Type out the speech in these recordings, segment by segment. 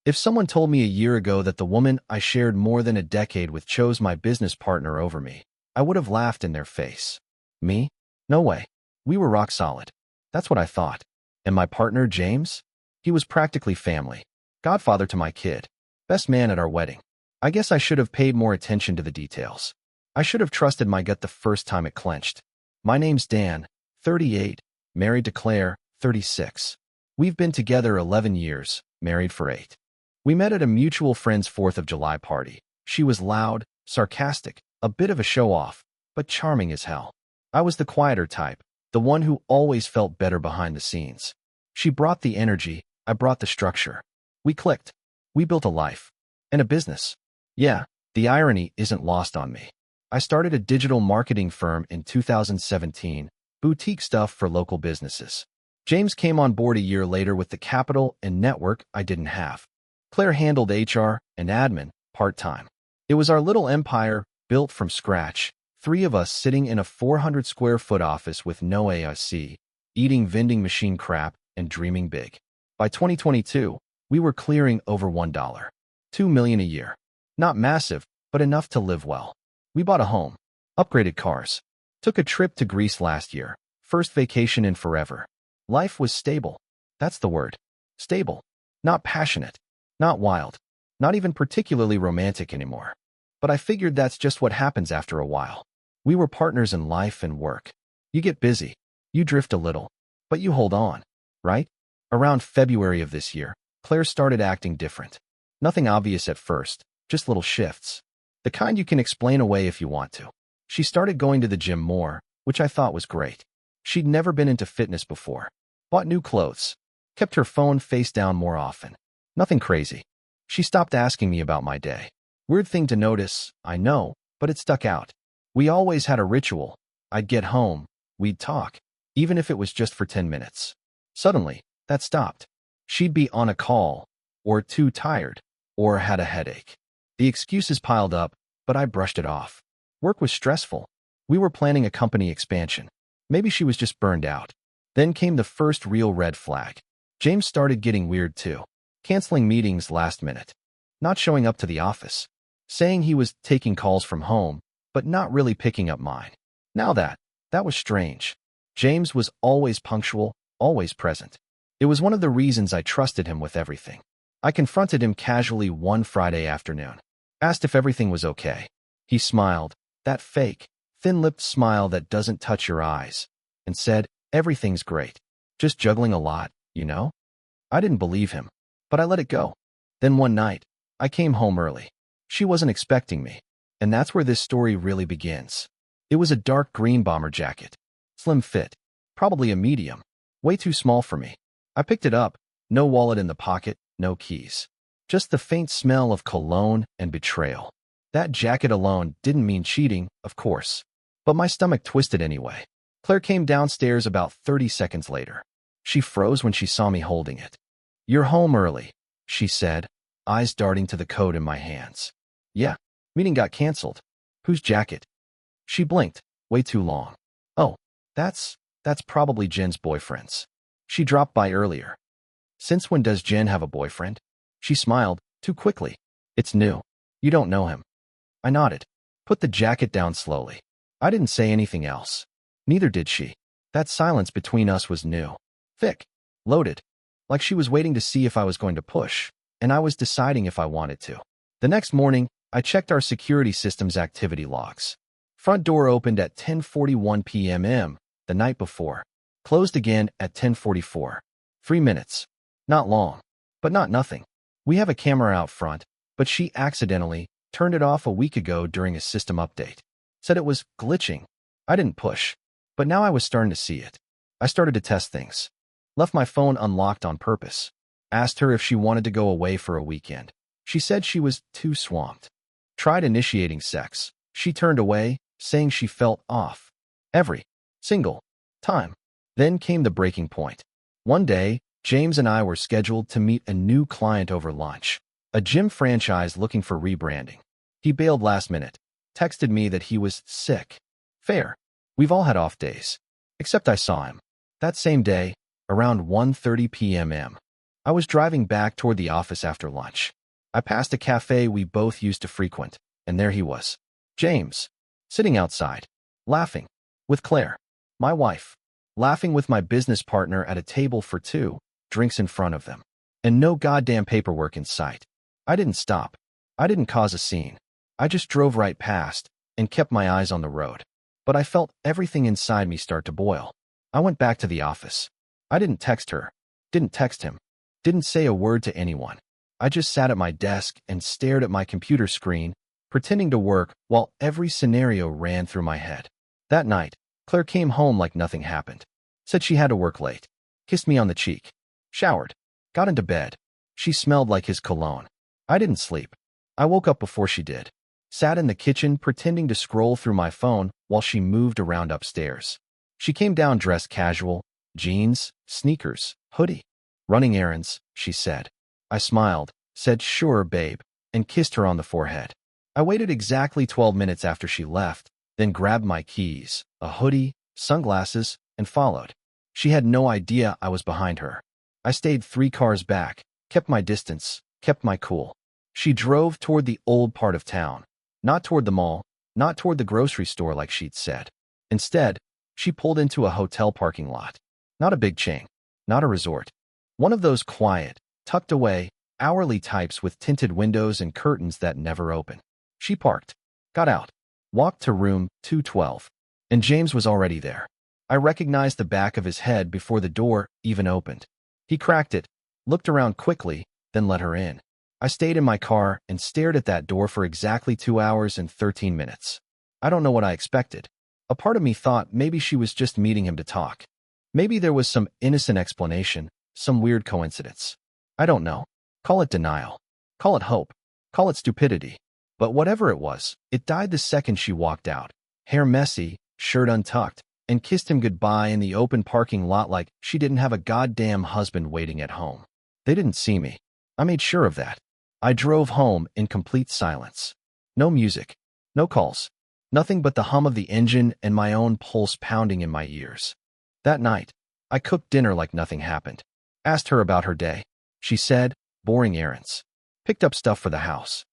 If someone told me a year ago that the woman I shared more than a decade with chose my business partner over me, I would have laughed in their face. Me? No way. We were rock solid. That's what I thought. And my partner, James? He was practically family. Godfather to my kid. Best man at our wedding. I guess I should have paid more attention to the details. I should have trusted my gut the first time it clenched. My name's Dan, 38, married to Claire, 36. We've been together 11 years, married for 8. We met at a mutual friend's 4th of July party. She was loud, sarcastic, a bit of a show-off, but charming as hell. I was the quieter type, the one who always felt better behind the scenes. She brought the energy, I brought the structure. We clicked. We built a life. And a business. Yeah, the irony isn't lost on me. I started a digital marketing firm in 2017, boutique stuff for local businesses. James came on board a year later with the capital and network I didn't have. Claire handled HR and admin, part-time. It was our little empire, built from scratch, 3 of us sitting in a 400-square-foot office with no AC, eating vending machine crap and dreaming big. By 2022, we were clearing over $1. $2 million a year. Not massive, but enough to live well. We bought a home, upgraded cars, took a trip to Greece last year, first vacation in forever. Life was stable. That's the word. Stable. Not passionate. Not wild. Not even particularly romantic anymore. But I figured that's just what happens after a while. We were partners in life and work. You get busy. You drift a little. But you hold on, right? Around February of this year, Claire started acting different. Nothing obvious at first, just little shifts. The kind you can explain away if you want to. She started going to the gym more, which I thought was great. She'd never been into fitness before. Bought new clothes. Kept her phone face down more often. Nothing crazy. She stopped asking me about my day. Weird thing to notice, I know, but it stuck out. We always had a ritual. I'd get home, we'd talk, even if it was just for 10 minutes. Suddenly, that stopped. She'd be on a call, or too tired, or had a headache. The excuses piled up, but I brushed it off. Work was stressful. We were planning a company expansion. Maybe she was just burned out. Then came the first real red flag. James started getting weird too. Canceling meetings last minute. Not showing up to the office. Saying he was taking calls from home, but not really picking up mine. Now that was strange. James was always punctual, always present. It was one of the reasons I trusted him with everything. I confronted him casually one Friday afternoon. Asked if everything was okay. He smiled, that fake, thin-lipped smile that doesn't touch your eyes, and said, "Everything's great. Just juggling a lot, you know?" I didn't believe him, but I let it go. Then one night, I came home early. She wasn't expecting me, and that's where this story really begins. It was a dark green bomber jacket. Slim fit. Probably a medium. Way too small for me. I picked it up, no wallet in the pocket, no keys. Just the faint smell of cologne and betrayal. That jacket alone didn't mean cheating, of course. But my stomach twisted anyway. Claire came downstairs about 30 seconds later. She froze when she saw me holding it. "You're home early," she said, eyes darting to the coat in my hands. "Yeah, meeting got canceled." "Whose jacket?" She blinked, way too long. "Oh, that's probably Jen's boyfriend's. She dropped by earlier." "Since when does Jen have a boyfriend?" She smiled, too quickly. "It's new. You don't know him." I nodded. Put the jacket down slowly. I didn't say anything else. Neither did she. That silence between us was new. Thick. Loaded. Like she was waiting to see if I was going to push, and I was deciding if I wanted to. The next morning, I checked our security system's activity logs. Front door opened at 10:41 p.m. the night before. Closed again at 10:44. 3 minutes. Not long, but not nothing. We have a camera out front, but she accidentally turned it off a week ago during a system update. Said it was glitching. I didn't push, but now I was starting to see it. I started to test things. Left my phone unlocked on purpose. Asked her if she wanted to go away for a weekend. She said she was too swamped. Tried initiating sex. She turned away, saying she felt off. Every single time. Then came the breaking point. One day, James and I were scheduled to meet a new client over lunch. A gym franchise looking for rebranding. He bailed last minute. Texted me that he was sick. Fair. We've all had off days. Except I saw him. That same day, around 1:30 p.m. I was driving back toward the office after lunch. I passed a cafe we both used to frequent, and there he was, James, sitting outside, laughing, with Claire, my wife, laughing with my business partner at a table for two, drinks in front of them, and no goddamn paperwork in sight. I didn't stop. I didn't cause a scene. I just drove right past and kept my eyes on the road. But I felt everything inside me start to boil. I went back to the office. I didn't text her, didn't text him, didn't say a word to anyone. I just sat at my desk and stared at my computer screen, pretending to work while every scenario ran through my head. That night, Claire came home like nothing happened. Said she had to work late. Kissed me on the cheek. Showered. Got into bed. She smelled like his cologne. I didn't sleep. I woke up before she did. Sat in the kitchen pretending to scroll through my phone while she moved around upstairs. She came down dressed casual, jeans, sneakers, hoodie. Running errands, she said. I smiled, said sure, babe, and kissed her on the forehead. I waited exactly 12 minutes after she left, then grabbed my keys, a hoodie, sunglasses, and followed. She had no idea I was behind her. I stayed 3 cars back, kept my distance, kept my cool. She drove toward the old part of town, not toward the mall, not toward the grocery store like she'd said. Instead, she pulled into a hotel parking lot. Not a big chain, not a resort. One of those quiet, tucked away, hourly types with tinted windows and curtains that never open. She parked, got out, walked to room 212, and James was already there. I recognized the back of his head before the door even opened. He cracked it, looked around quickly, then let her in. I stayed in my car and stared at that door for exactly 2 hours and 13 minutes. I don't know what I expected. A part of me thought maybe she was just meeting him to talk. Maybe there was some innocent explanation, some weird coincidence. I don't know. Call it denial. Call it hope. Call it stupidity. But whatever it was, it died the second she walked out, hair messy, shirt untucked, and kissed him goodbye in the open parking lot like she didn't have a goddamn husband waiting at home. They didn't see me. I made sure of that. I drove home in complete silence. No music. No calls. Nothing but the hum of the engine and my own pulse pounding in my ears. That night, I cooked dinner like nothing happened. Asked her about her day. She said, boring errands. Picked up stuff for the house.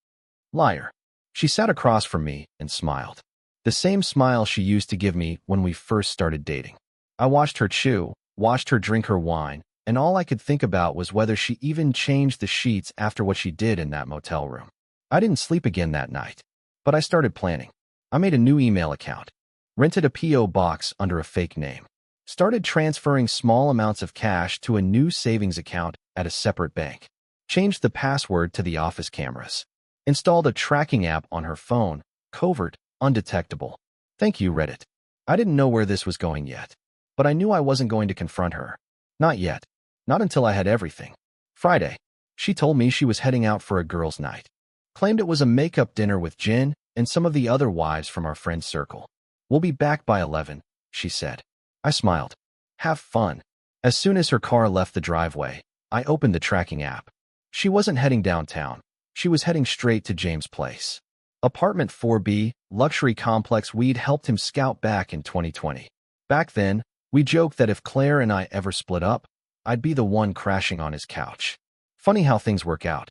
Liar. She sat across from me and smiled. The same smile she used to give me when we first started dating. I watched her chew, watched her drink her wine, and all I could think about was whether she even changed the sheets after what she did in that motel room. I didn't sleep again that night, but I started planning. I made a new email account, rented a P.O. box under a fake name, started transferring small amounts of cash to a new savings account at a separate bank, changed the password to the office cameras, installed a tracking app on her phone, covert, undetectable. Thank you, Reddit. I didn't know where this was going yet, but I knew I wasn't going to confront her. Not yet. Not until I had everything. Friday, she told me she was heading out for a girls' night. Claimed it was a makeup dinner with Jen and some of the other wives from our friend circle. We'll be back by 11, she said. I smiled. Have fun. As soon as her car left the driveway, I opened the tracking app. She wasn't heading downtown. She was heading straight to James' place. Apartment 4B, luxury complex we'd helped him scout back in 2020. Back then, we joked that if Claire and I ever split up, I'd be the one crashing on his couch. Funny how things work out.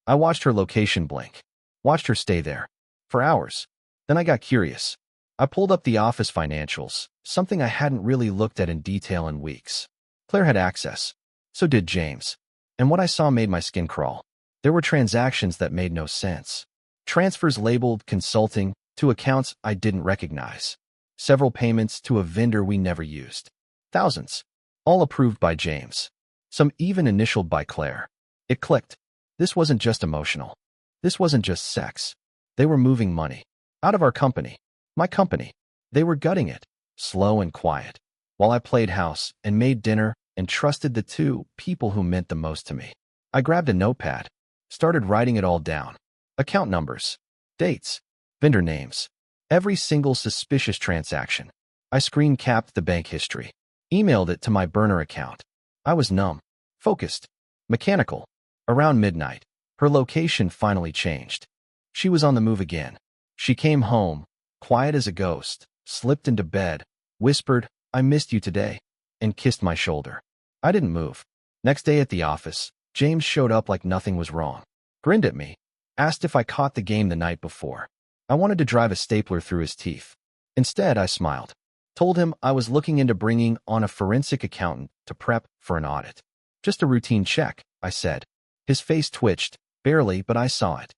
I watched her location blink. Watched her stay there. For hours. Then I got curious. I pulled up the office financials, something I hadn't really looked at in detail in weeks. Claire had access. So did James. And what I saw made my skin crawl. There were transactions that made no sense. Transfers labeled consulting to accounts I didn't recognize. Several payments to a vendor we never used. Thousands. All approved by James. Some even initialed by Claire. It clicked. This wasn't just emotional. This wasn't just sex. They were moving money. Out of our company. My company. They were gutting it. Slow and quiet. While I played house and made dinner and trusted the two people who meant the most to me. I grabbed a notepad. Started writing it all down. Account numbers. Dates. Vendor names. Every single suspicious transaction. I screen capped the bank history. Emailed it to my burner account. I was numb. Focused. Mechanical. Around midnight, her location finally changed. She was on the move again. She came home, quiet as a ghost, slipped into bed, whispered, "I missed you today," and kissed my shoulder. I didn't move. Next day at the office, James showed up like nothing was wrong. Grinned at me. Asked if I caught the game the night before. I wanted to drive a stapler through his teeth. Instead, I smiled. Told him I was looking into bringing on a forensic accountant to prep for an audit. Just a routine check, I said. His face twitched, barely, but I saw it.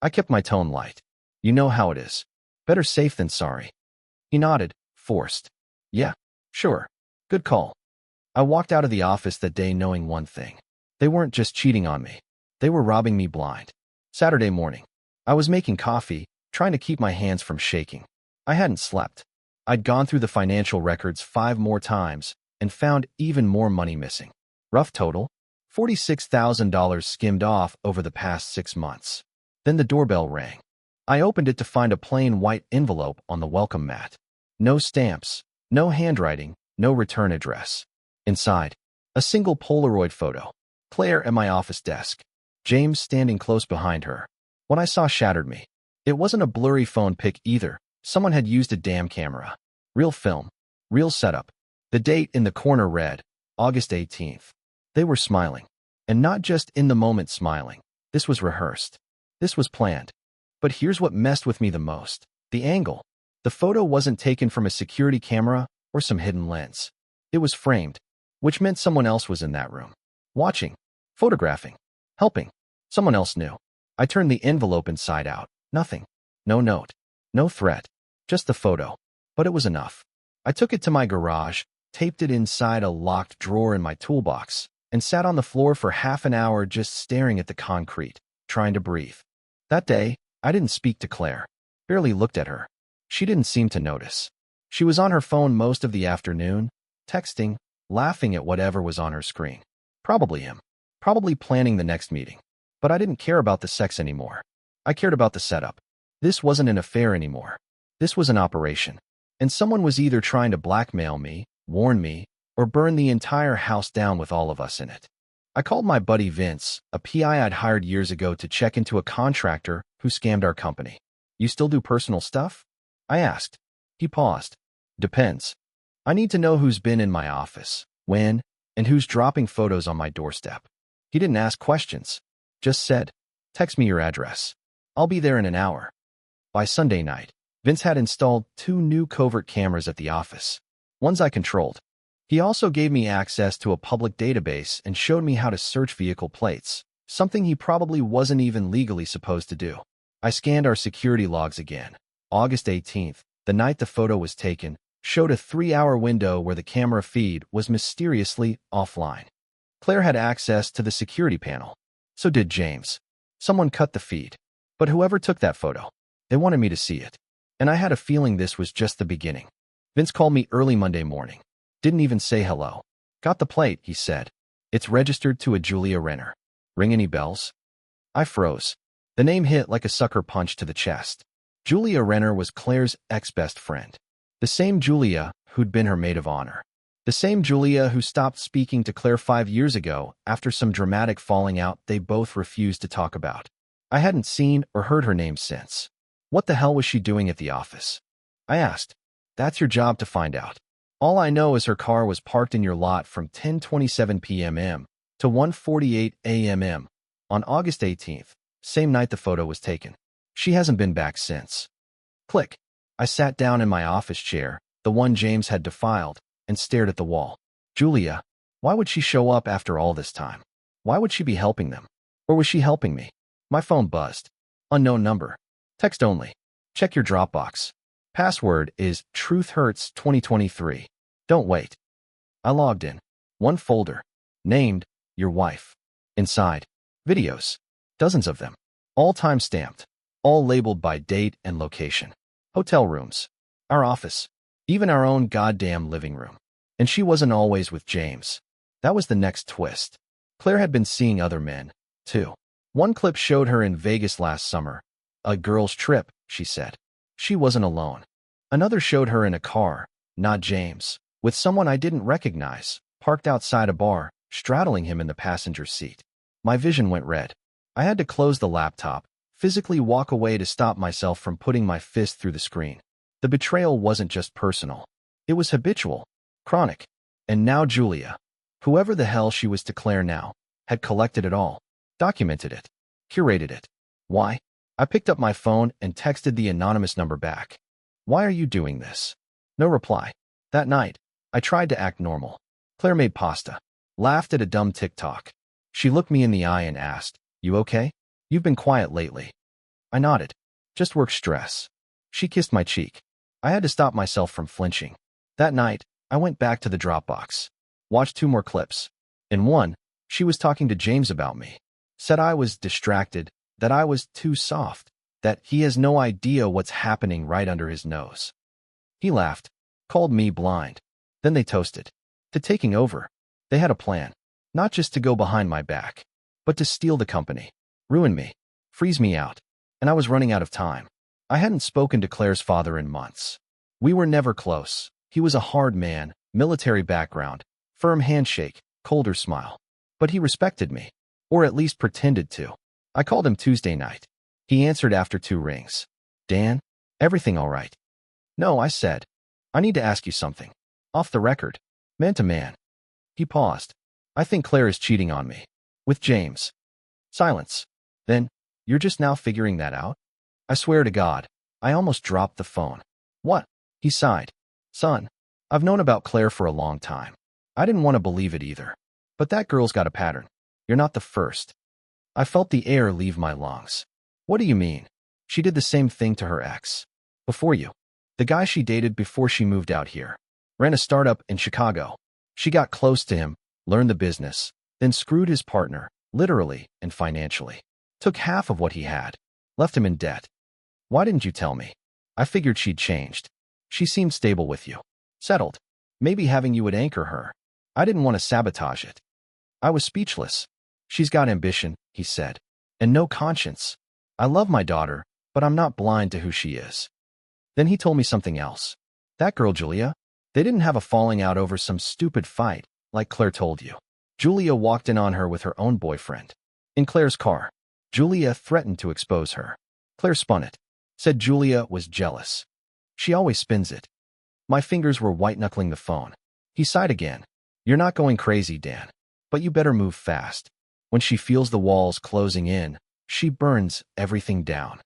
I kept my tone light. You know how it is. Better safe than sorry. He nodded, forced. Yeah, sure. Good call. I walked out of the office that day knowing one thing. They weren't just cheating on me. They were robbing me blind. Saturday morning. I was making coffee, trying to keep my hands from shaking. I hadn't slept. I'd gone through the financial records 5 more times and found even more money missing. Rough total, $46,000 skimmed off over the past 6 months. Then the doorbell rang. I opened it to find a plain white envelope on the welcome mat. No stamps, no handwriting, no return address. Inside, a single Polaroid photo. Claire at my office desk. James standing close behind her. What I saw shattered me. It wasn't a blurry phone pic either. Someone had used a damn camera. Real film. Real setup. The date in the corner read, August 18th. They were smiling. And not just in the moment smiling. This was rehearsed. This was planned. But here's what messed with me the most. The angle. The photo wasn't taken from a security camera or some hidden lens. It was framed, which meant someone else was in that room. Watching. Photographing. Helping. Someone else knew. I turned the envelope inside out. Nothing. No note. No threat. Just the photo. But it was enough. I took it to my garage, taped it inside a locked drawer in my toolbox, and sat on the floor for half an hour just staring at the concrete, trying to breathe. That day, I didn't speak to Claire. Barely looked at her. She didn't seem to notice. She was on her phone most of the afternoon, texting, laughing at whatever was on her screen. Probably him. Probably planning the next meeting. But I didn't care about the sex anymore. I cared about the setup. This wasn't an affair anymore. This was an operation. And someone was either trying to blackmail me, warn me, or burn the entire house down with all of us in it. I called my buddy Vince, a PI I'd hired years ago to check into a contractor who scammed our company. You still do personal stuff? I asked. He paused. Depends. I need to know who's been in my office, when, and who's dropping photos on my doorstep. He didn't ask questions. Just said, text me your address. I'll be there in an hour. By Sunday night, Vince had installed 2 new covert cameras at the office. Ones I controlled. He also gave me access to a public database and showed me how to search vehicle plates, something he probably wasn't even legally supposed to do. I scanned our security logs again. August 18th, the night the photo was taken, showed a 3-hour window where the camera feed was mysteriously offline. Claire had access to the security panel. So did James. Someone cut the feed. But whoever took that photo, they wanted me to see it. And I had a feeling this was just the beginning. Vince called me early Monday morning. Didn't even say hello. Got the plate, he said. It's registered to a Julia Renner. Ring any bells? I froze. The name hit like a sucker punch to the chest. Julia Renner was Claire's ex-best friend. The same Julia who'd been her maid of honor. The same Julia who stopped speaking to Claire 5 years ago after some dramatic falling out they both refused to talk about. I hadn't seen or heard her name since. What the hell was she doing at the office? I asked. That's your job to find out. All I know is her car was parked in your lot from 10:27 p.m. to 1:48 a.m. on August 18th, same night the photo was taken. She hasn't been back since. Click. I sat down in my office chair, the one James had defiled, and stared at the wall. Julia, why would she show up after all this time? Why would she be helping them? Or was she helping me? My phone buzzed. Unknown number. Text only. Check your Dropbox. Password is Truth Hurts 2023. Don't wait. I logged in. One folder. Named, Your Wife. Inside. Videos. Dozens of them. All time-stamped. All labeled by date and location. Hotel rooms. Our office. Even our own goddamn living room. And she wasn't always with James. That was the next twist. Claire had been seeing other men, too. One clip showed her in Vegas last summer. A girl's trip, she said. She wasn't alone. Another showed her in a car, not James, with someone I didn't recognize, parked outside a bar, straddling him in the passenger seat. My vision went red. I had to close the laptop, physically walk away to stop myself from putting my fist through the screen. The betrayal wasn't just personal. It was habitual, chronic. And now Julia, whoever the hell she was to Claire now, had collected it all, documented it, curated it. Why? I picked up my phone and texted the anonymous number back. Why are you doing this? No reply. That night, I tried to act normal. Claire made pasta, laughed at a dumb TikTok. She looked me in the eye and asked, "You okay? You've been quiet lately." I nodded. Just work stress. She kissed my cheek. I had to stop myself from flinching. That night, I went back to the Dropbox. Watched 2 more clips. In one, she was talking to James about me. Said I was distracted, that I was too soft, that he has no idea what's happening right under his nose. He laughed, called me blind. Then they toasted. To taking over. They had a plan. Not just to go behind my back, but to steal the company, ruin me, freeze me out. And I was running out of time. I hadn't spoken to Claire's father in months. We were never close. He was a hard man, military background, firm handshake, colder smile. But he respected me, or at least pretended to. I called him Tuesday night. He answered after 2 rings. "Dan, everything all right?" "No," I said. "I need to ask you something. Off the record. Man to man." He paused. "I think Claire is cheating on me. With James." Silence. Then, "You're just now figuring that out?" I swear to God, I almost dropped the phone. "What?" He sighed. "Son, I've known about Claire for a long time. I didn't want to believe it either. But that girl's got a pattern. You're not the first." I felt the air leave my lungs. "What do you mean?" "She did the same thing to her ex. Before you. The guy she dated before she moved out here. Ran a startup in Chicago. She got close to him, learned the business, then screwed his partner, literally and financially. Took half of what he had. Left him in debt. Why didn't you tell me? I figured she'd changed. She seemed stable with you. Settled. Maybe having you would anchor her. I didn't want to sabotage it." I was speechless. "She's got ambition," he said, "and no conscience. I love my daughter, but I'm not blind to who she is." Then he told me something else. "That girl, Julia, they didn't have a falling out over some stupid fight, like Claire told you. Julia walked in on her with her own boyfriend. In Claire's car. Julia threatened to expose her. Claire spun it. Said Julia was jealous. She always spins it." My fingers were white-knuckling the phone. He sighed again. "You're not going crazy, Dan. But you better move fast. When she feels the walls closing in, she burns everything down."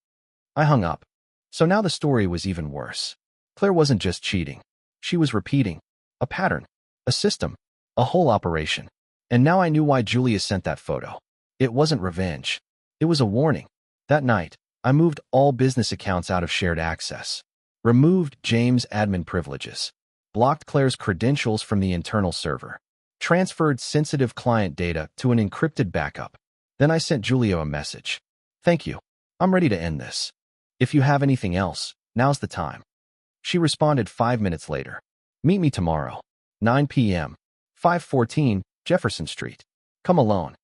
I hung up. So now the story was even worse. Claire wasn't just cheating. She was repeating. A pattern. A system. A whole operation. And now I knew why Julia sent that photo. It wasn't revenge. It was a warning. That night, I moved all business accounts out of shared access. Removed James' admin privileges. Blocked Claire's credentials from the internal server. Transferred sensitive client data to an encrypted backup. Then I sent Julia a message. "Thank you. I'm ready to end this. If you have anything else, now's the time." She responded 5 minutes later. "Meet me tomorrow. 9 p.m. 514 Jefferson Street. Come alone."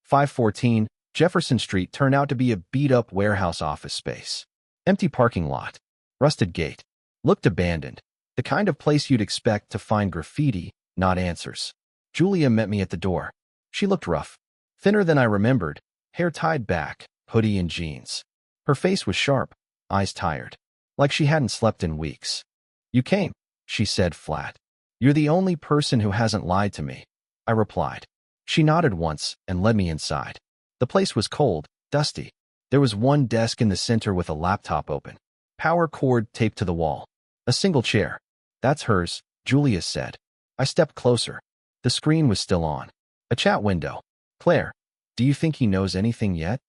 514 Jefferson Street turned out to be a beat-up warehouse office space. Empty parking lot. Rusted gate. Looked abandoned. The kind of place you'd expect to find graffiti, not answers. Julia met me at the door. She looked rough. Thinner than I remembered, hair tied back, hoodie and jeans. Her face was sharp, eyes tired. Like she hadn't slept in weeks. "You came," she said flat. "You're the only person who hasn't lied to me," I replied. She nodded once and led me inside. The place was cold, dusty. There was one desk in the center with a laptop open. Power cord taped to the wall. A single chair. "That's hers," Julia said. I stepped closer. The screen was still on. A chat window. "Claire, do you think he knows anything yet?"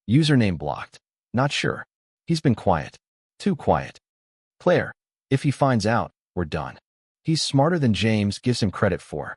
"Username blocked. Not sure. He's been quiet. Too quiet." "Claire, if he finds out, we're done. He's smarter than James gives him credit for."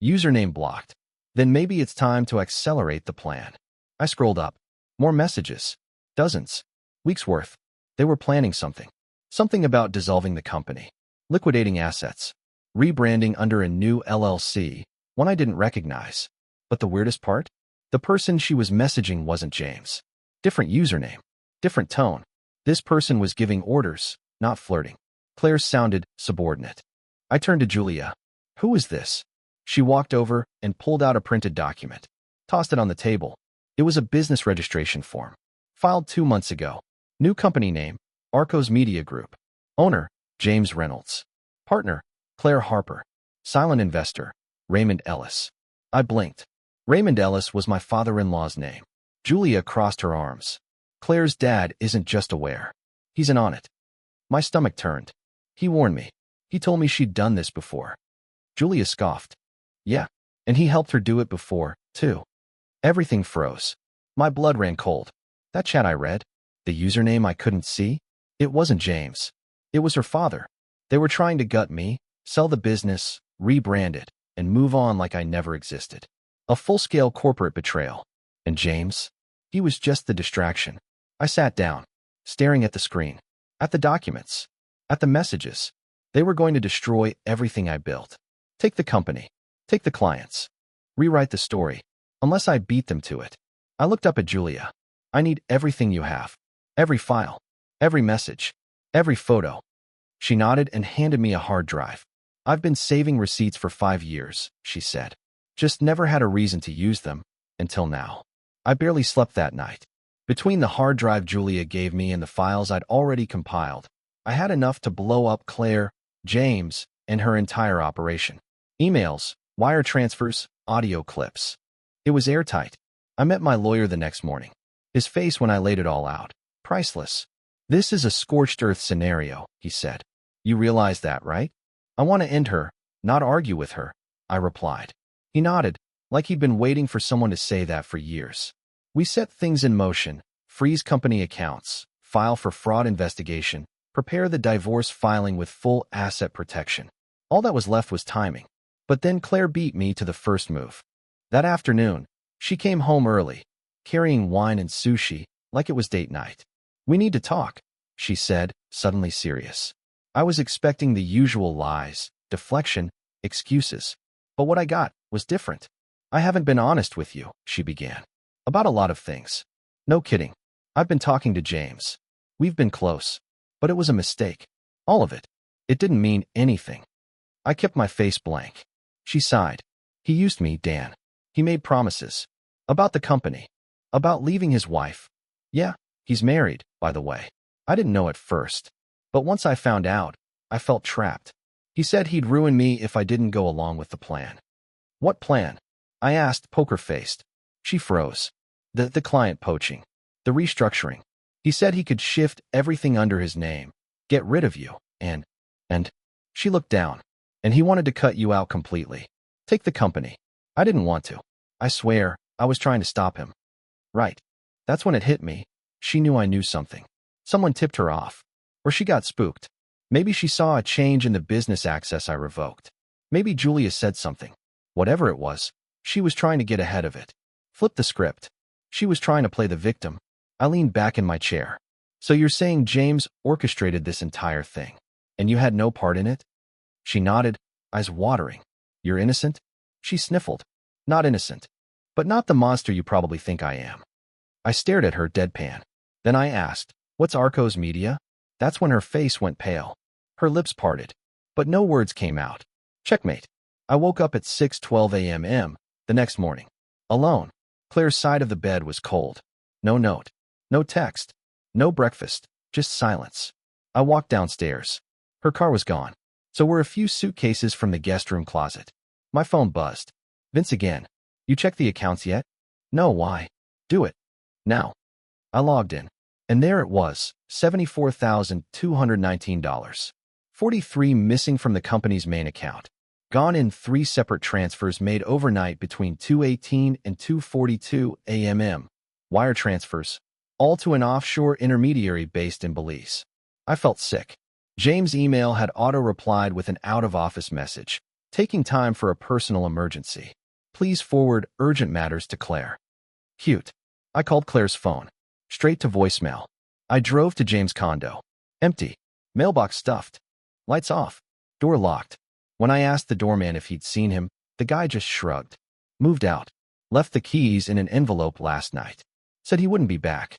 "Username blocked. Then maybe it's time to accelerate the plan." I scrolled up. More messages. Dozens. Weeks worth. They were planning something. Something about dissolving the company. Liquidating assets. Rebranding under a new LLC, one I didn't recognize. But the weirdest part? The person she was messaging wasn't James. Different username. Different tone. This person was giving orders, not flirting. Claire's sounded subordinate. I turned to Julia. "Who is this?" She walked over and pulled out a printed document. Tossed it on the table. It was a business registration form. Filed 2 months ago. New company name, Arcos Media Group. Owner, James Reynolds. Partner, Claire Harper. Silent investor, Raymond Ellis. I blinked. Raymond Ellis was my father-in-law's name. Julia crossed her arms. Claire's dad isn't just aware. He's in on it. My stomach turned. He warned me. He told me she'd done this before. Julia scoffed. Yeah, and he helped her do it before, too. Everything froze. My blood ran cold. That chat I read, the username I couldn't see, it wasn't James. It was her father. They were trying to gut me, sell the business, rebrand it, and move on like I never existed. A full-scale corporate betrayal. And James? He was just the distraction. I sat down, staring at the screen, at the documents, at the messages. They were going to destroy everything I built. Take the company. Take the clients. Rewrite the story, unless I beat them to it. I looked up at Julia. I need everything you have. Every file. Every message. Every photo. She nodded and handed me a hard drive. I've been saving receipts for 5 years, she said. Just never had a reason to use them, until now. I barely slept that night. Between the hard drive Julia gave me and the files I'd already compiled, I had enough to blow up Claire, James, and her entire operation. Emails, wire transfers, audio clips. It was airtight. I met my lawyer the next morning. His face when I laid it all out. Priceless. This is a scorched earth scenario, he said. You realize that, right? I want to end her, not argue with her, I replied. He nodded, like he'd been waiting for someone to say that for years. We set things in motion, freeze company accounts, file for fraud investigation, prepare the divorce filing with full asset protection. All that was left was timing. But then Claire beat me to the first move. That afternoon, she came home early, carrying wine and sushi, like it was date night. We need to talk, she said, suddenly serious. I was expecting the usual lies, deflection, excuses. But what I got was different. I haven't been honest with you, she began. About a lot of things. No kidding. I've been talking to James. We've been close. But it was a mistake. All of it. It didn't mean anything. I kept my face blank. She sighed. He used me, Dan. He made promises. About the company. About leaving his wife. Yeah, he's married, by the way. I didn't know at first. But once I found out, I felt trapped. He said he'd ruin me if I didn't go along with the plan. What plan? I asked, poker-faced. She froze. The client poaching. The restructuring. He said he could shift everything under his name, get rid of you, and she looked down. And he wanted to cut you out completely. Take the company. I didn't want to. I swear, I was trying to stop him. Right. That's when it hit me. She knew I knew something. Someone tipped her off. Or she got spooked. Maybe she saw a change in the business access I revoked. Maybe Julia said something. Whatever it was, she was trying to get ahead of it. Flip the script. She was trying to play the victim. I leaned back in my chair. So you're saying James orchestrated this entire thing, and you had no part in it? She nodded, eyes watering. You're innocent? She sniffled. Not innocent. But not the monster you probably think I am. I stared at her deadpan. Then I asked, what's Arcos Media? That's when her face went pale. Her lips parted. But no words came out. Checkmate. I woke up at 6:12 a.m. the next morning. Alone. Claire's side of the bed was cold. No note. No text. No breakfast. Just silence. I walked downstairs. Her car was gone. So were a few suitcases from the guest room closet. My phone buzzed. Vince again. You checked the accounts yet? No, why? Do it. Now. I logged in. And there it was, $74,219. 43 missing from the company's main account. Gone in 3 separate transfers made overnight between 2:18 and 2:42 a.m. Wire transfers, all to an offshore intermediary based in Belize. I felt sick. James' email had auto-replied with an out-of-office message, taking time for a personal emergency. Please forward urgent matters to Claire. Cute. I called Claire's phone. Straight to voicemail. I drove to James' condo. Empty. Mailbox stuffed. Lights off. Door locked. When I asked the doorman if he'd seen him, the guy just shrugged. Moved out. Left the keys in an envelope last night. Said he wouldn't be back.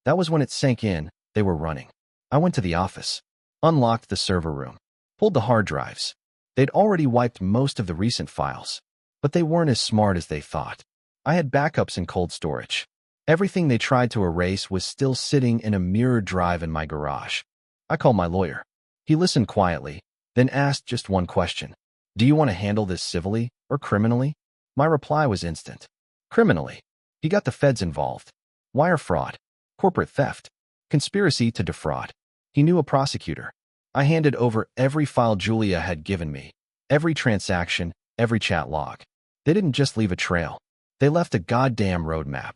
That was when it sank in, they were running. I went to the office. Unlocked the server room. Pulled the hard drives. They'd already wiped most of the recent files. But they weren't as smart as they thought. I had backups in cold storage. Everything they tried to erase was still sitting in a mirrored drive in my garage. I called my lawyer. He listened quietly, then asked just one question. Do you want to handle this civilly or criminally? My reply was instant. Criminally. He got the feds involved. Wire fraud. Corporate theft. Conspiracy to defraud. He knew a prosecutor. I handed over every file Julia had given me. Every transaction, every chat log. They didn't just leave a trail. They left a goddamn roadmap.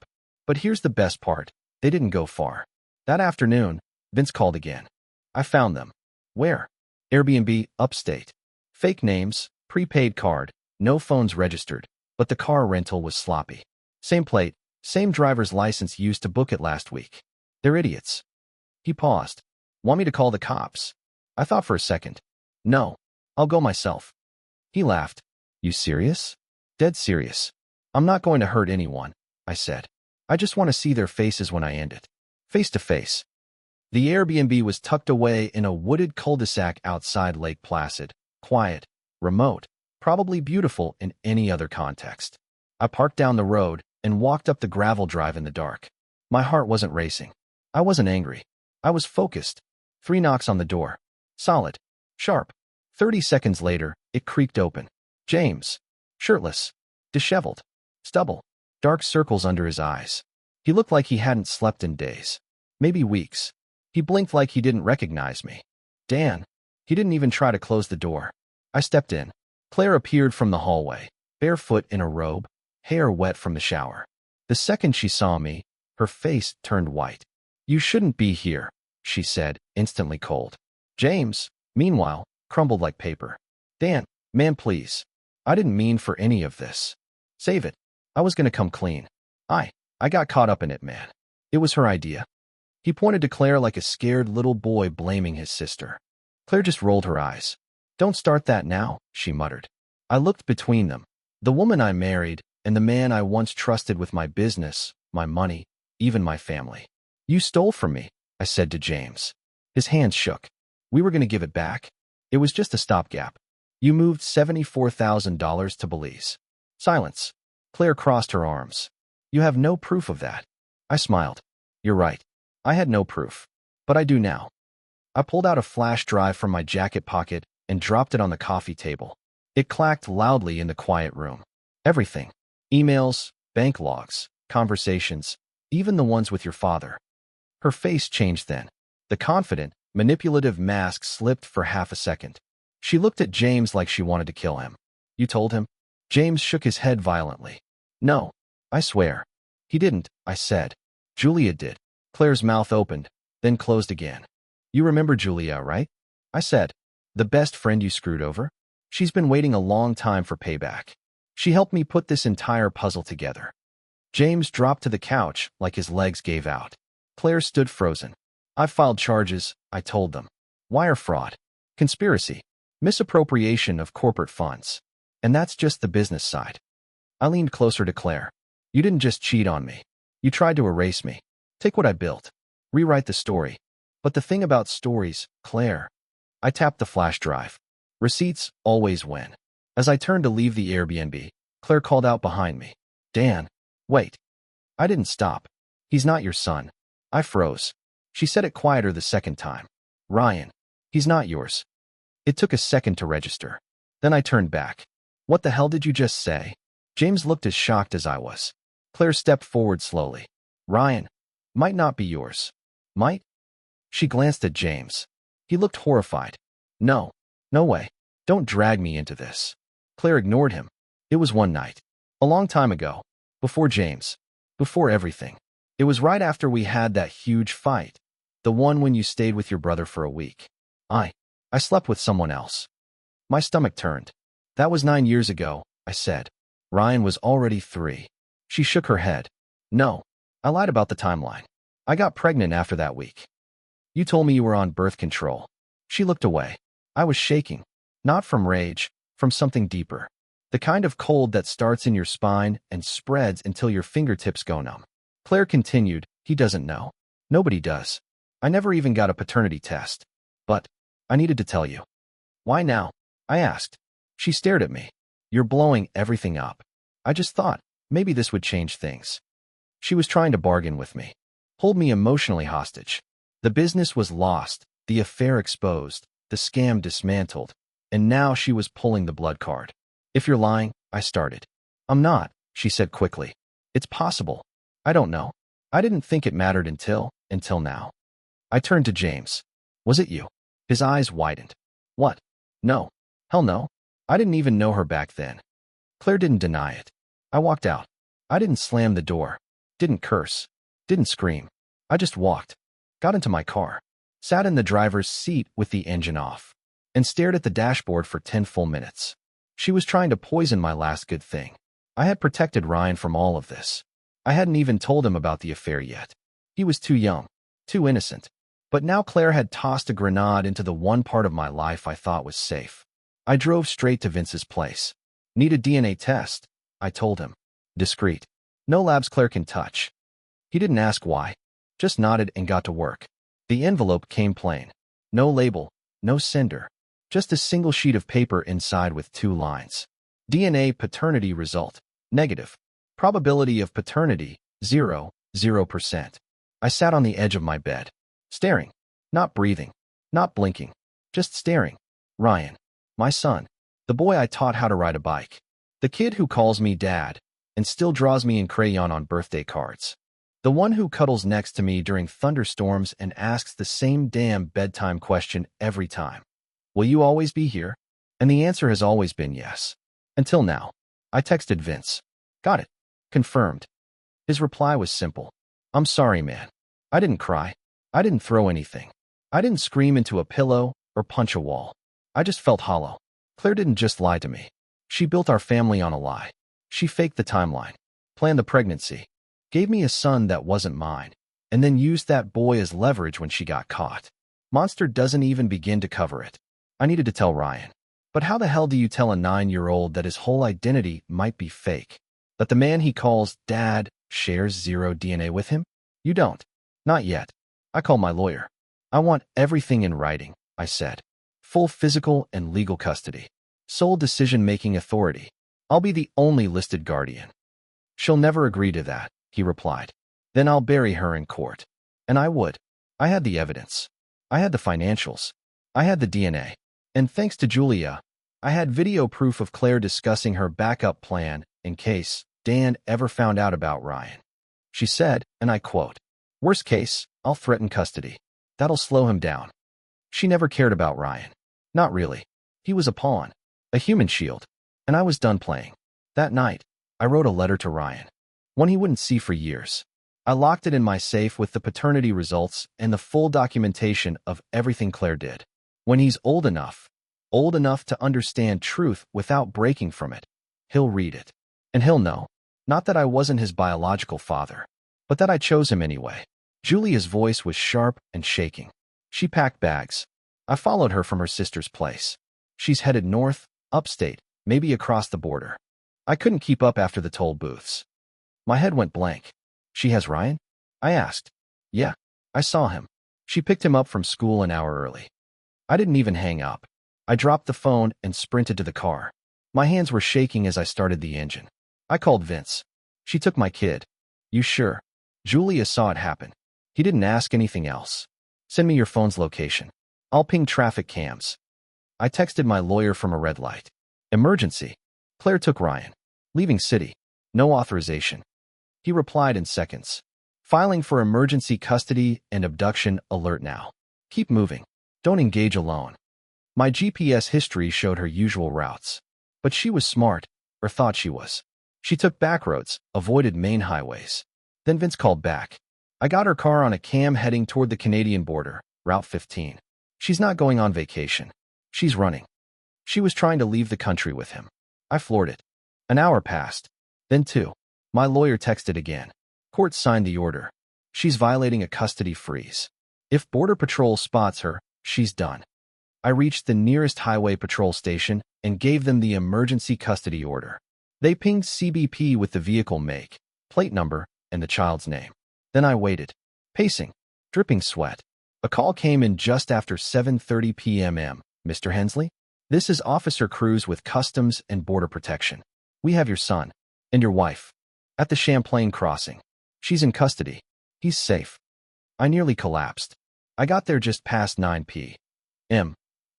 But here's the best part. They didn't go far. That afternoon, Vince called again. I found them. Where? Airbnb, upstate. Fake names, prepaid card, no phones registered, but the car rental was sloppy. Same plate, same driver's license used to book it last week. They're idiots. He paused. Want me to call the cops? I thought for a second. No, I'll go myself. He laughed. You serious? Dead serious. I'm not going to hurt anyone, I said. I just want to see their faces when I end it. Face to face. The Airbnb was tucked away in a wooded cul-de-sac outside Lake Placid. Quiet, remote, probably beautiful in any other context. I parked down the road and walked up the gravel drive in the dark. My heart wasn't racing. I wasn't angry. I was focused. 3 knocks on the door. Solid. Sharp. 30 seconds later, it creaked open. James. Shirtless. Disheveled. Stubble. Dark circles under his eyes. He looked like he hadn't slept in days. Maybe weeks. He blinked like he didn't recognize me. Dan. He didn't even try to close the door. I stepped in. Claire appeared from the hallway, barefoot in a robe, hair wet from the shower. The second she saw me, her face turned white. You shouldn't be here, she said, instantly cold. James, meanwhile, crumbled like paper. Dan, man, please. I didn't mean for any of this. Save it. I was going to come clean. I got caught up in it, man. It was her idea. He pointed to Claire like a scared little boy blaming his sister. Claire just rolled her eyes. Don't start that now, she muttered. I looked between them. The woman I married and the man I once trusted with my business, my money, even my family. You stole from me, I said to James. His hands shook. We were going to give it back. It was just a stopgap. You moved $74,000 to Belize. Silence. Claire crossed her arms. You have no proof of that. I smiled. You're right. I had no proof. But I do now. I pulled out a flash drive from my jacket pocket and dropped it on the coffee table. It clacked loudly in the quiet room. Everything. Emails, bank logs, conversations, even the ones with your father. Her face changed then. The confident, manipulative mask slipped for half a second. She looked at James like she wanted to kill him. You told him? James shook his head violently. No, I swear. He didn't, I said. Julia did. Claire's mouth opened, then closed again. You remember Julia, right? I said. The best friend you screwed over? She's been waiting a long time for payback. She helped me put this entire puzzle together. James dropped to the couch like his legs gave out. Claire stood frozen. I've filed charges, I told them. Wire fraud. Conspiracy. Misappropriation of corporate funds. And that's just the business side. I leaned closer to Claire. You didn't just cheat on me. You tried to erase me. Take what I built. Rewrite the story. But the thing about stories, Claire. I tapped the flash drive. Receipts always win. As I turned to leave the Airbnb, Claire called out behind me. Dan, wait. I didn't stop. He's not your son. I froze. She said it quieter the second time. Ryan, he's not yours. It took a second to register. Then I turned back. What the hell did you just say? James looked as shocked as I was. Claire stepped forward slowly. Ryan, might not be yours. Might? She glanced at James. He looked horrified. No, no way. Don't drag me into this. Claire ignored him. It was one night. A long time ago. Before James. Before everything. It was right after we had that huge fight. The one when you stayed with your brother for a week. I slept with someone else. My stomach turned. That was 9 years ago, I said. Ryan was already 3. She shook her head. No, I lied about the timeline. I got pregnant after that week. You told me you were on birth control. She looked away. I was shaking. Not from rage, from something deeper. The kind of cold that starts in your spine and spreads until your fingertips go numb. Claire continued, he doesn't know. Nobody does. I never even got a paternity test. But I needed to tell you. Why now? I asked. She stared at me. You're blowing everything up. I just thought, maybe this would change things. She was trying to bargain with me. Hold me emotionally hostage. The business was lost, the affair exposed, the scam dismantled, and now she was pulling the blood card. If you're lying, I started. I'm not, she said quickly. It's possible. I don't know. I didn't think it mattered until now. I turned to James. Was it you? His eyes widened. What? No. Hell no. I didn't even know her back then. Claire didn't deny it. I walked out. I didn't slam the door. Didn't curse. Didn't scream. I just walked. Got into my car. Sat in the driver's seat with the engine off. And stared at the dashboard for 10 full minutes. She was trying to poison my last good thing. I had protected Ryan from all of this. I hadn't even told him about the affair yet. He was too young. Too innocent. But now Claire had tossed a grenade into the one part of my life I thought was safe. I drove straight to Vince's place. Need a DNA test, I told him. Discreet. No labs Claire can touch. He didn't ask why. Just nodded and got to work. The envelope came plain. No label. No sender. Just a single sheet of paper inside with 2 lines. DNA paternity result. Negative. Probability of paternity. 0%. I sat on the edge of my bed. Staring. Not breathing. Not blinking. Just staring. Ryan. My son. The boy I taught how to ride a bike. The kid who calls me dad and still draws me in crayon on birthday cards. The one who cuddles next to me during thunderstorms and asks the same damn bedtime question every time. Will you always be here? And the answer has always been yes. Until now. I texted Vince. Got it. Confirmed. His reply was simple. I'm sorry, man. I didn't cry. I didn't throw anything. I didn't scream into a pillow or punch a wall. I just felt hollow. Claire didn't just lie to me. She built our family on a lie. She faked the timeline, planned the pregnancy, gave me a son that wasn't mine, and then used that boy as leverage when she got caught. Monster doesn't even begin to cover it. I needed to tell Ryan. But how the hell do you tell a 9-year-old that his whole identity might be fake? That the man he calls dad shares 0 DNA with him? You don't. Not yet. I called my lawyer. I want everything in writing, I said. Full physical and legal custody. Sole decision-making authority. I'll be the only listed guardian. She'll never agree to that, he replied. Then I'll bury her in court. And I would. I had the evidence. I had the financials. I had the DNA. And thanks to Julia, I had video proof of Claire discussing her backup plan in case Dan ever found out about Ryan. She said, and I quote, "Worst case, I'll threaten custody. That'll slow him down." She never cared about Ryan. Not really. He was a pawn. A human shield. And I was done playing. That night, I wrote a letter to Ryan. One he wouldn't see for years. I locked it in my safe with the paternity results and the full documentation of everything Claire did. When he's old enough to understand truth without breaking from it, he'll read it. And he'll know, not that I wasn't his biological father, but that I chose him anyway. Julia's voice was sharp and shaking. She packed bags. I followed her from her sister's place. She's headed north, upstate, maybe across the border. I couldn't keep up after the toll booths. My head went blank. She has Ryan? I asked. Yeah, I saw him. She picked him up from school an hour early. I didn't even hang up. I dropped the phone and sprinted to the car. My hands were shaking as I started the engine. I called Vince. She took my kid. You sure? Julia saw it happen. He didn't ask anything else. Send me your phone's location. I'll ping traffic cams. I texted my lawyer from a red light. Emergency. Claire took Ryan. Leaving city. No authorization. He replied in seconds. Filing for emergency custody and abduction alert now. Keep moving. Don't engage alone. My GPS history showed her usual routes. But she was smart, or thought she was. She took back roads, avoided main highways. Then Vince called back. I got her car on a cam heading toward the Canadian border, Route 15. She's not going on vacation. She's running. She was trying to leave the country with him. I floored it. An hour passed. Then 2. My lawyer texted again. Court signed the order. She's violating a custody freeze. If Border Patrol spots her, she's done. I reached the nearest highway patrol station and gave them the emergency custody order. They pinged CBP with the vehicle make, plate number, and the child's name. Then I waited, pacing, dripping sweat. A call came in just after 7:30 p.m. Mr. Hensley? This is Officer Cruz with Customs and Border Protection. We have your son and your wife at the Champlain crossing. She's in custody. He's safe. I nearly collapsed. I got there just past 9 p.m.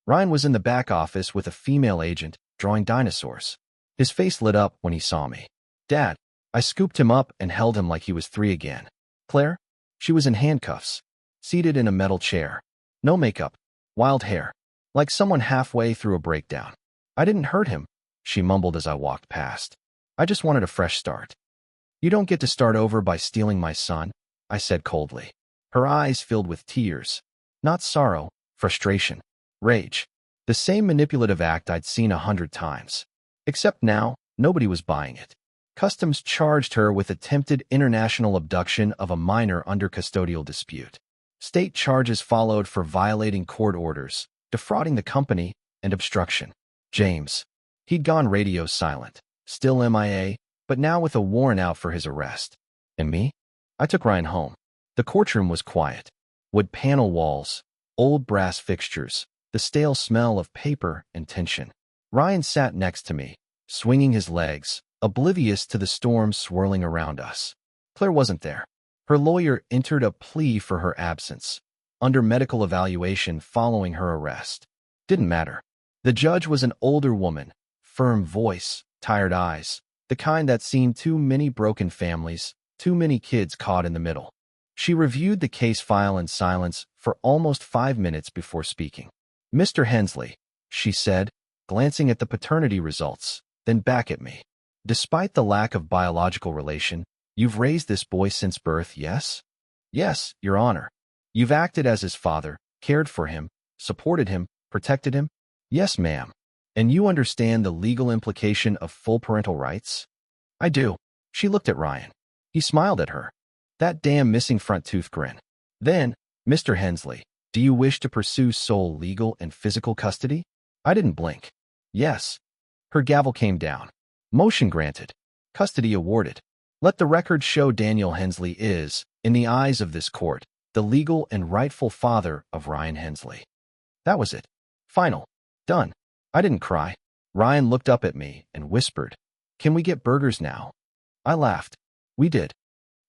Ryan was in the back office with a female agent drawing dinosaurs. His face lit up when he saw me. Dad, I scooped him up and held him like he was 3 again. Claire? She was in handcuffs, seated in a metal chair. No makeup, wild hair, like someone halfway through a breakdown. I didn't hurt him, she mumbled as I walked past. I just wanted a fresh start. You don't get to start over by stealing my son, I said coldly. Her eyes filled with tears. Not sorrow, frustration, rage. The same manipulative act I'd seen 100 times. Except now, nobody was buying it. Customs charged her with attempted international abduction of a minor under custodial dispute. State charges followed for violating court orders, defrauding the company, and obstruction. James. He'd gone radio silent, still MIA, but now with a warrant out for his arrest. And me? I took Ryan home. The courtroom was quiet. Wood panel walls, old brass fixtures, the stale smell of paper and tension. Ryan sat next to me, swinging his legs, oblivious to the storm swirling around us. Claire wasn't there. Her lawyer entered a plea for her absence, under medical evaluation following her arrest. Didn't matter. The judge was an older woman, firm voice, tired eyes, the kind that's seen too many broken families, too many kids caught in the middle. She reviewed the case file in silence for almost 5 minutes before speaking. Mr. Hensley, she said, glancing at the paternity results, then back at me. Despite the lack of biological relation, you've raised this boy since birth, yes? Yes, Your Honor. You've acted as his father, cared for him, supported him, protected him? Yes, ma'am. And you understand the legal implication of full parental rights? I do. She looked at Ryan. He smiled at her. That damn missing front tooth grin. Then, Mr. Hensley, do you wish to pursue sole legal and physical custody? I didn't blink. Yes. Her gavel came down. Motion granted. Custody awarded. Let the record show Daniel Hensley is, in the eyes of this court, the legal and rightful father of Ryan Hensley. That was it. Final. Done. I didn't cry. Ryan looked up at me and whispered, "Can we get burgers now?" I laughed. We did.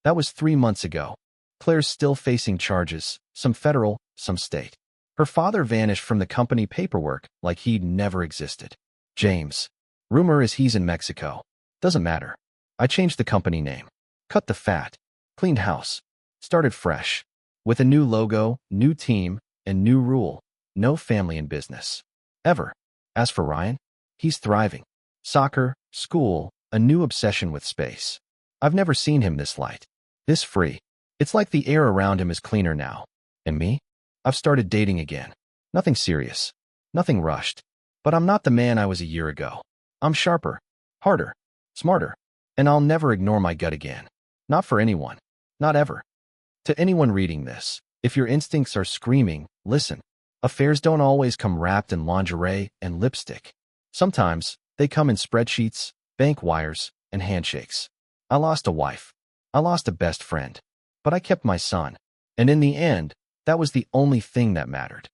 That was 3 months ago. Claire's still facing charges, some federal, some state. Her father vanished from the company paperwork like he'd never existed. James. Rumor is he's in Mexico. Doesn't matter. I changed the company name. Cut the fat. Cleaned house. Started fresh. With a new logo, new team, and new rule. No family in business. Ever. As for Ryan, he's thriving. Soccer, school, a new obsession with space. I've never seen him this light. This free. It's like the air around him is cleaner now. And me? I've started dating again. Nothing serious. Nothing rushed. But I'm not the man I was a year ago. I'm sharper, harder, smarter. And I'll never ignore my gut again. Not for anyone. Not ever. To anyone reading this, if your instincts are screaming, listen. Affairs don't always come wrapped in lingerie and lipstick. Sometimes, they come in spreadsheets, bank wires, and handshakes. I lost a wife. I lost a best friend. But I kept my son. And in the end, that was the only thing that mattered.